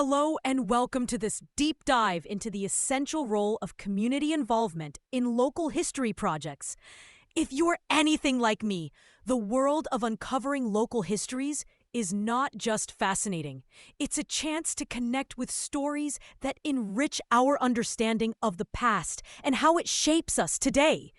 Hello and welcome to this deep dive into the essential role of community involvement in local history projects. If you're anything like me, the world of uncovering local histories is not just fascinating. It's a chance to connect with stories that enrich our understanding of the past and how it shapes us today.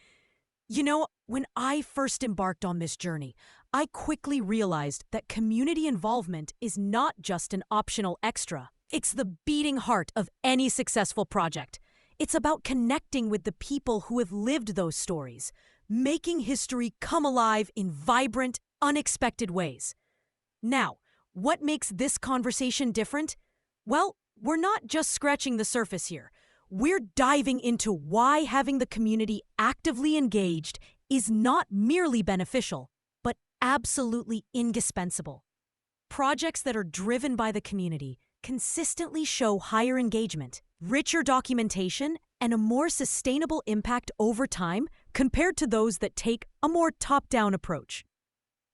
You know, when I first embarked on this journey, I quickly realized that community involvement is not just an optional extra. It's the beating heart of any successful project. It's about connecting with the people who have lived those stories, making history come alive in vibrant, unexpected ways. Now, what makes this conversation different? Well, we're not just scratching the surface here. We're diving into why having the community actively engaged is not merely beneficial, but absolutely indispensable. Projects that are driven by the community consistently show higher engagement, richer documentation, and a more sustainable impact over time compared to those that take a more top-down approach.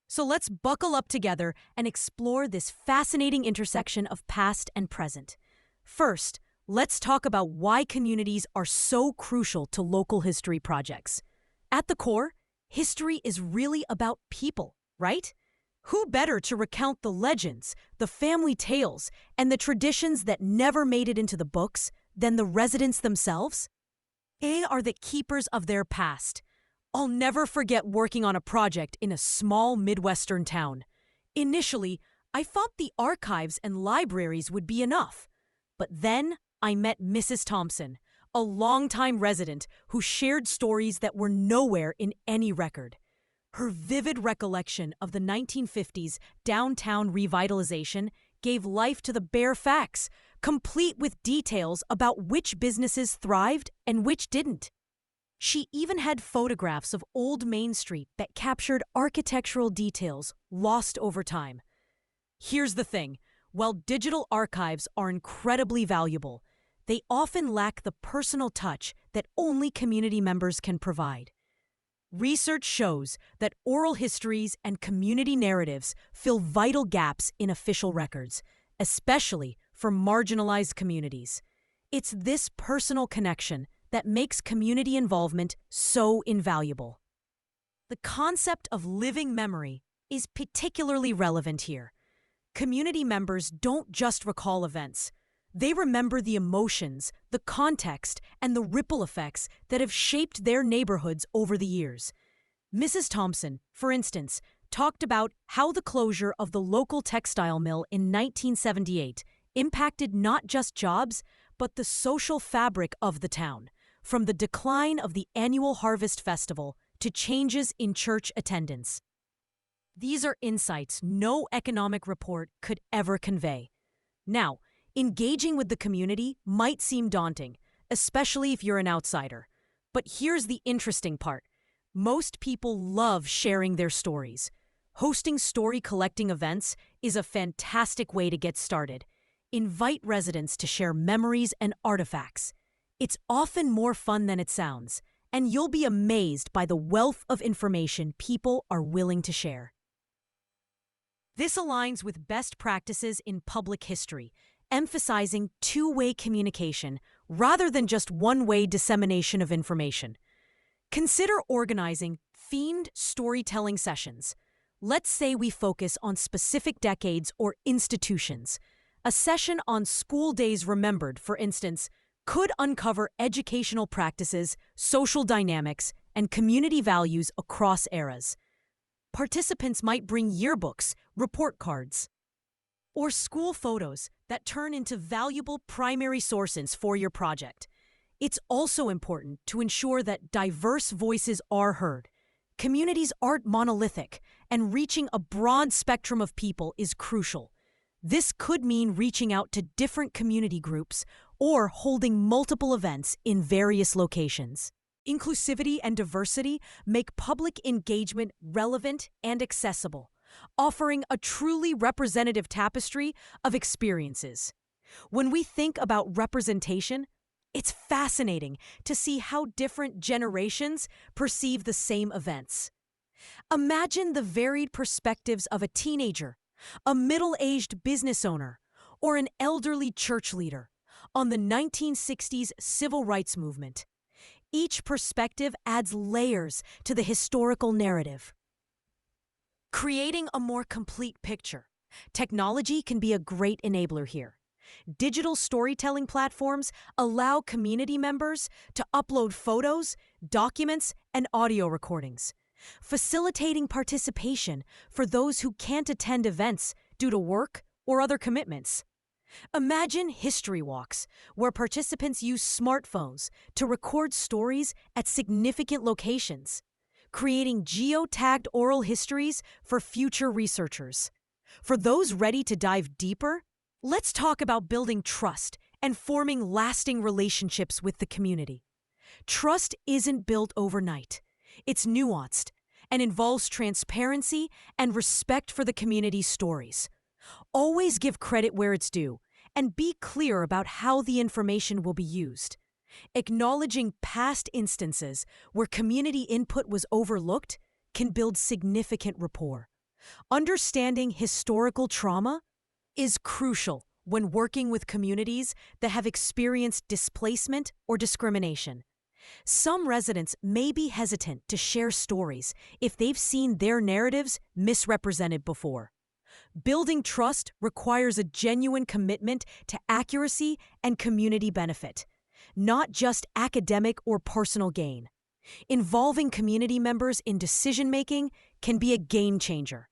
So let's buckle up together and explore this fascinating intersection of past and present. First, let's talk about why communities are so crucial to local history projects. At the core, history is really about people, right? Who better to recount the legends, the family tales, and the traditions that never made it into the books than the residents themselves? They are the keepers of their past. I'll never forget working on a project in a small Midwestern town. Initially, I thought the archives and libraries would be enough. But then I met Mrs. Thompson, a longtime resident who shared stories that were nowhere in any record. Her vivid recollection of the 1950s downtown revitalization gave life to the bare facts, complete with details about which businesses thrived and which didn't. She even had photographs of Old Main Street that captured architectural details lost over time. Here's the thing. While digital archives are incredibly valuable, they often lack the personal touch that only community members can provide. Research shows that oral histories and community narratives fill vital gaps in official records, especially for marginalized communities. It's this personal connection that makes community involvement so invaluable. The concept of living memory is particularly relevant here. Community members don't just recall events. They remember the emotions, the context, and the ripple effects that have shaped their neighborhoods over the years. Mrs. Thompson, for instance, talked about how the closure of the local textile mill in 1978 impacted not just jobs, but the social fabric of the town, from the decline of the annual Harvest Festival to changes in church attendance. These are insights no economic report could ever convey. Now, engaging with the community might seem daunting, especially if you're an outsider. But here's the interesting part. Most people love sharing their stories. Hosting story collecting events is a fantastic way to get started. Invite residents to share memories and artifacts. It's often more fun than it sounds, and you'll be amazed by the wealth of information people are willing to share. This aligns with best practices in public history, emphasizing two-way communication rather than just one-way dissemination of information. Consider organizing themed storytelling sessions. Let's say we focus on specific decades or institutions. A session on School Days Remembered, for instance, could uncover educational practices, social dynamics, and community values across eras. Participants might bring yearbooks, report cards, or school photos that turn into valuable primary sources for your project. It's also important to ensure that diverse voices are heard. Communities aren't monolithic, and reaching a broad spectrum of people is crucial. This could mean reaching out to different community groups or holding multiple events in various locations. Inclusivity and diversity make public engagement relevant and accessible, offering a truly representative tapestry of experiences. When we think about representation, it's fascinating to see how different generations perceive the same events. Imagine the varied perspectives of a teenager, a middle-aged business owner, or an elderly church leader on the 1960s civil rights movement. Each perspective adds layers to the historical narrative, creating a more complete picture. Technology can be a great enabler here. Digital storytelling platforms allow community members to upload photos, documents, and audio recordings, facilitating participation for those who can't attend events due to work or other commitments. Imagine history walks, where participants use smartphones to record stories at significant locations, creating geotagged oral histories for future researchers. For those ready to dive deeper, let's talk about building trust and forming lasting relationships with the community. Trust isn't built overnight. It's nuanced and involves transparency and respect for the community's stories. Always give credit where it's due and be clear about how the information will be used. Acknowledging past instances where community input was overlooked can build significant rapport. Understanding historical trauma is crucial when working with communities that have experienced displacement or discrimination. Some residents may be hesitant to share stories if they've seen their narratives misrepresented before. Building trust requires a genuine commitment to accuracy and community benefit, not just academic or personal gain. Involving community members in decision-making can be a game changer.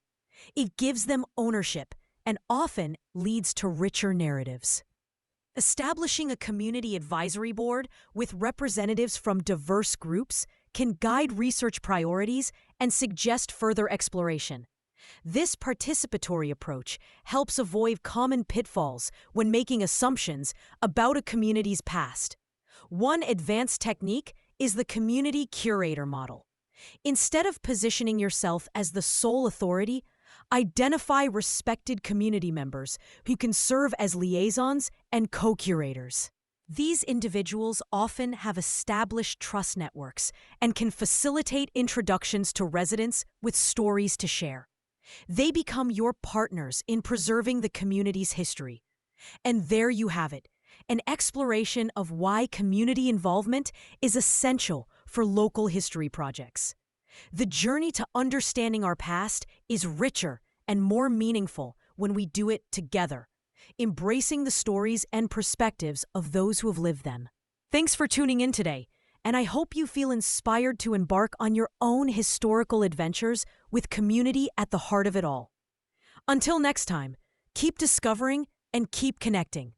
It gives them ownership and often leads to richer narratives. Establishing a community advisory board with representatives from diverse groups can guide research priorities and suggest further exploration. This participatory approach helps avoid common pitfalls when making assumptions about a community's past. One advanced technique is the community curator model. Instead of positioning yourself as the sole authority, identify respected community members who can serve as liaisons and co-curators. These individuals often have established trust networks and can facilitate introductions to residents with stories to share. They become your partners in preserving the community's history. And there you have it, an exploration of why community involvement is essential for local history projects. The journey to understanding our past is richer and more meaningful when we do it together, embracing the stories and perspectives of those who have lived them. Thanks for tuning in today, and I hope you feel inspired to embark on your own historical adventures with community at the heart of it all. Until next time, keep discovering and keep connecting.